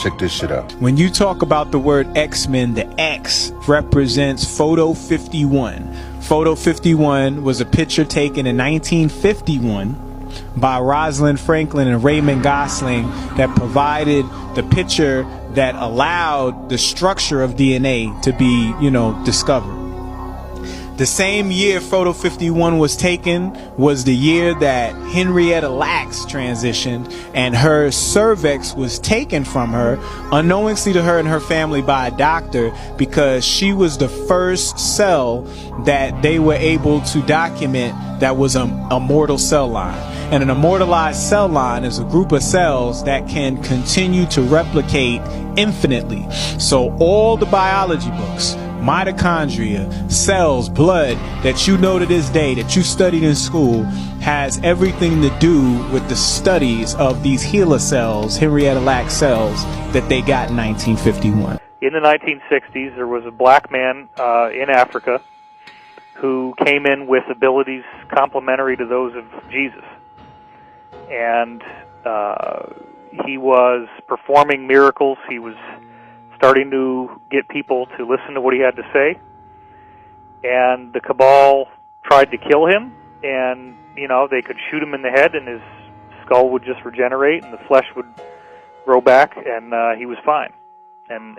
Check this shit out. When you talk about the word X-Men, the X represents Photo 51. Photo 51 was a picture taken in 1951 by Rosalind Franklin and Raymond Gosling that provided the picture that allowed the structure of DNA to be, discovered. The same year Photo 51 was taken was the year that Henrietta Lacks transitioned, and her cervix was taken from her, unknowingly to her and her family, by a doctor, because she was the first cell that they were able to document that was a mortal cell line. And an immortalized cell line is a group of cells that can continue to replicate infinitely. So all the biology books, mitochondria, cells, blood that you know to this day, that you studied in school, has everything to do with the studies of these HeLa cells, Henrietta Lacks cells, that they got in 1951. In the 1960s, there was a black man in Africa who came in with abilities complementary to those of Jesus. And he was performing miracles. He was starting to get people to listen to what he had to say. And the cabal tried to kill him, and, they could shoot him in the head, and his skull would just regenerate, and the flesh would grow back, and he was fine. And,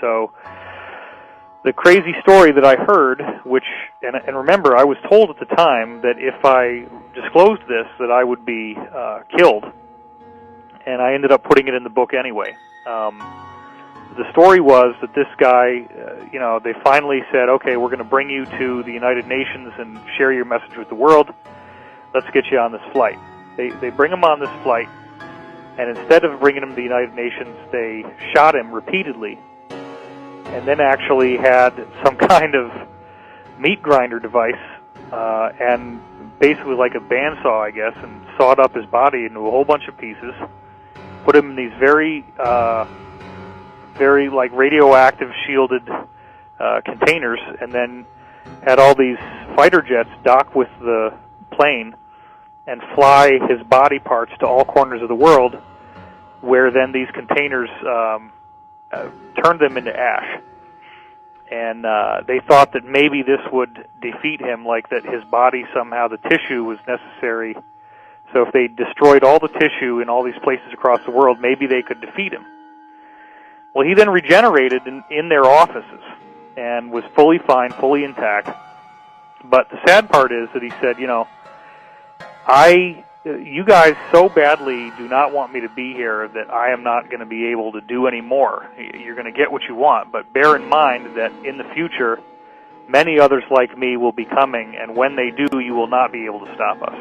so the crazy story that I heard, and remember, I was told at the time that if I disclosed this, that I would be killed, and I ended up putting it in the book anyway. The story was that this guy, they finally said, okay, we're going to bring you to the United Nations and share your message with the world. Let's get you on this flight. They bring him on this flight, and instead of bringing him to the United Nations, they shot him repeatedly, and then actually had some kind of meat grinder device, and basically like a bandsaw, I guess, and sawed up his body into a whole bunch of pieces, put him in these very like radioactive shielded containers, and then had all these fighter jets dock with the plane and fly his body parts to all corners of the world, where then these containers turned them into ash. And they thought that maybe this would defeat him, like that his body somehow, the tissue was necessary. So if they destroyed all the tissue in all these places across the world, maybe they could defeat him. Well, he then regenerated in their offices and was fully fine, fully intact. But the sad part is that he said, you guys so badly do not want me to be here that I am not going to be able to do any more. You're going to get what you want, but bear in mind that in the future, many others like me will be coming, and when they do, you will not be able to stop us.